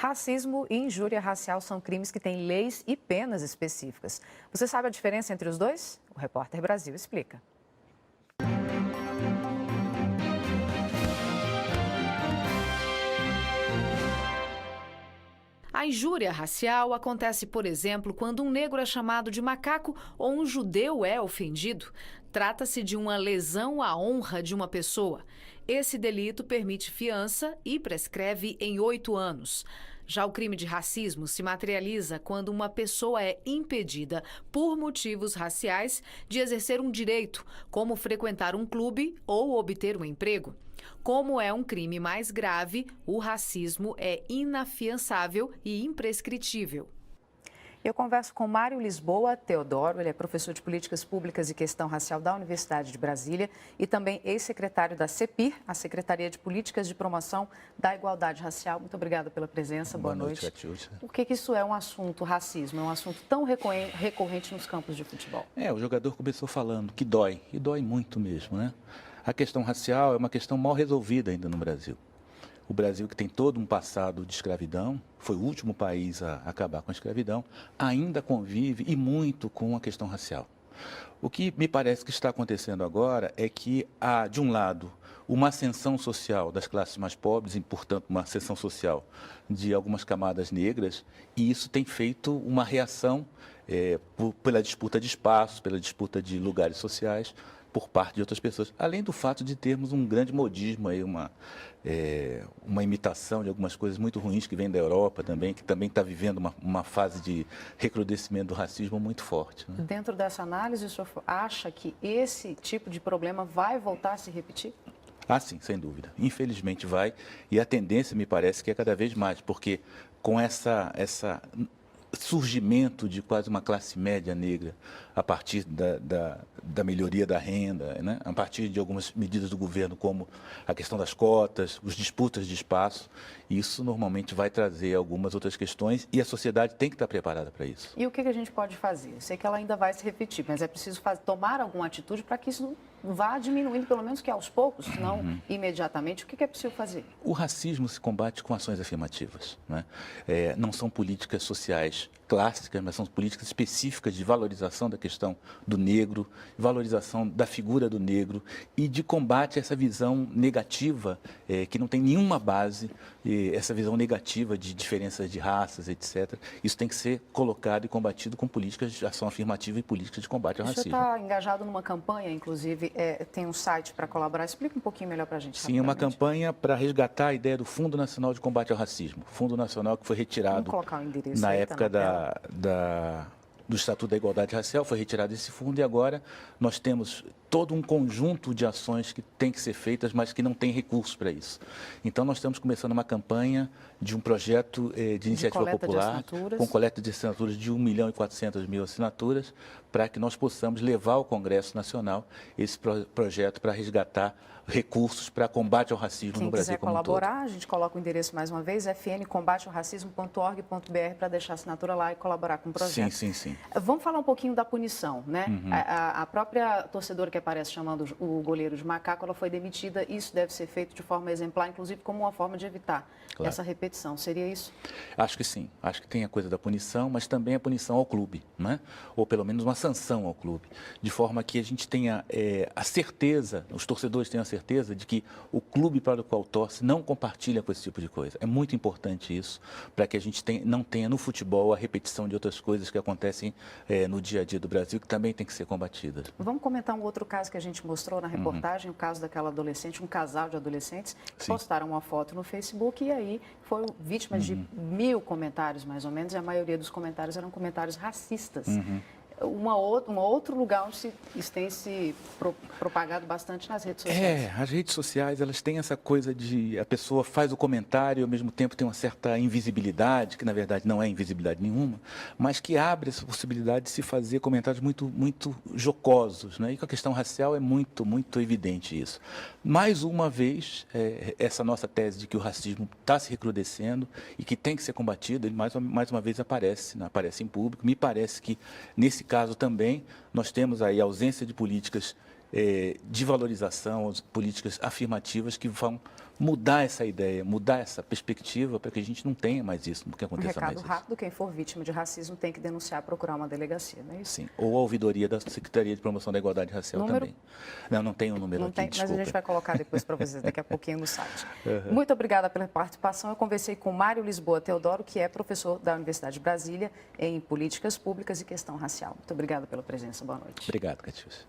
Racismo e injúria racial são crimes que têm leis e penas específicas. Você sabe a diferença entre os dois? O Repórter Brasil explica. A injúria racial acontece, por exemplo, quando um negro é chamado de macaco ou um judeu é ofendido. Trata-se de uma lesão à honra de uma pessoa. Esse delito permite fiança e prescreve em 8 anos. Já o crime de racismo se materializa quando uma pessoa é impedida, por motivos raciais, de exercer um direito, como frequentar um clube ou obter um emprego. Como é um crime mais grave, o racismo é inafiançável e imprescritível. Eu converso com Mário Lisboa Teodoro, ele é professor de Políticas Públicas e Questão Racial da Universidade de Brasília e também ex-secretário da CEPIR, a Secretaria de Políticas de Promoção da Igualdade Racial. Muito obrigada pela presença, boa noite. Catiúcia. Por que isso é um assunto, racismo, é um assunto tão recorrente nos campos de futebol? O jogador começou falando que dói, e dói muito mesmo, né? A questão racial é uma questão mal resolvida ainda no Brasil. O Brasil, que tem todo um passado de escravidão, foi o último país a acabar com a escravidão, ainda convive e muito com a questão racial. O que me parece que está acontecendo agora é que há, de um lado, uma ascensão social das classes mais pobres e, portanto, uma ascensão social de algumas camadas negras, e isso tem feito uma reação pela disputa de espaços, pela disputa de lugares sociais, por parte de outras pessoas, além do fato de termos um grande modismo, aí, uma imitação de algumas coisas muito ruins que vem da Europa também, que também está vivendo uma fase de recrudescimento do racismo muito forte, né? Dentro dessa análise, o senhor acha que esse tipo de problema vai voltar a se repetir? Ah, sim, sem dúvida. Infelizmente vai, e a tendência me parece que é cada vez mais, porque com essa surgimento de quase uma classe média negra a partir da melhoria da renda, né? A partir de algumas medidas do governo, como a questão das cotas, as disputas de espaço, isso normalmente vai trazer algumas outras questões e a sociedade tem que estar preparada para isso. E o que a gente pode fazer? Eu sei que ela ainda vai se repetir, mas é preciso tomar alguma atitude para que isso vá diminuindo, pelo menos que aos poucos, não imediatamente. O que é preciso fazer? O racismo se combate com ações afirmativas, né? Não são políticas sociais clássicas, mas são políticas específicas de valorização da questão do negro, valorização da figura do negro e de combate a essa visão negativa, que não tem nenhuma base, essa visão negativa de diferenças de raças, etc. Isso tem que ser colocado e combatido com políticas de ação afirmativa e políticas de combate ao racismo. O senhor está engajado numa campanha, inclusive, tem um site para colaborar. Explica um pouquinho melhor para a gente. Sim, é uma campanha para resgatar a ideia do Fundo Nacional de Combate ao Racismo. Fundo Nacional que foi retirado na época do Estatuto da Igualdade Racial, foi retirado esse fundo e agora nós temos todo um conjunto de ações que tem que ser feitas, mas que não tem recursos para isso. Então, nós estamos começando uma campanha de um projeto de iniciativa popular, com coleta de assinaturas de 1.400.000 assinaturas, para que nós possamos levar ao Congresso Nacional esse projeto para resgatar recursos para combate ao racismo no Brasil como um todo. Quem quiser colaborar, a gente coloca o endereço mais uma vez, fncombateaoracismo.org.br, para deixar a assinatura lá e colaborar com o projeto. Sim. Vamos falar um pouquinho da punição, né? A própria torcedora que aparece chamando o goleiro de macaco, ela foi demitida. Isso deve ser feito de forma exemplar, inclusive como uma forma de evitar essa repetição. Seria isso? Acho que sim. Acho que tem a coisa da punição, mas também a punição ao clube, né? Ou pelo menos uma sanção ao clube, de forma que a gente tenha a certeza, os torcedores tenham a certeza de que o clube para o qual torce não compartilha com esse tipo de coisa. É muito importante isso, para que a gente não tenha no futebol a repetição de outras coisas que acontecem no dia a dia do Brasil, que também tem que ser combatidas. Vamos comentar um outro caso que a gente mostrou na reportagem, o caso daquela adolescente, um casal de adolescentes, que postaram uma foto no Facebook e aí foram vítimas de 1.000 comentários, mais ou menos, e a maioria dos comentários eram comentários racistas. Um outro lugar onde isso tem se propagado bastante nas redes sociais. As redes sociais, elas têm essa coisa de a pessoa faz o comentário e ao mesmo tempo tem uma certa invisibilidade, que na verdade não é invisibilidade nenhuma, mas que abre essa possibilidade de se fazer comentários muito jocosos, né? E com a questão racial é muito evidente isso. Mais uma vez, essa nossa tese de que o racismo está se recrudescendo e que tem que ser combatido, ele mais uma vez aparece em público. Me parece que, nesse caso também, nós temos aí a ausência de políticas de valorização, políticas afirmativas que vão mudar essa ideia, mudar essa perspectiva para que a gente não tenha mais isso, que aconteça mais isso. Um recado rápido, quem for vítima de racismo tem que denunciar, procurar uma delegacia, não é isso? Sim, ou a ouvidoria da Secretaria de Promoção da Igualdade Racial também. Não tem o número aqui, desculpa. Mas a gente vai colocar depois para vocês, daqui a pouquinho no site. Muito obrigada pela participação. Eu conversei com Mário Lisboa Teodoro, que é professor da Universidade de Brasília em Políticas Públicas e Questão Racial. Muito obrigada pela presença. Boa noite. Obrigado, Catiúcia.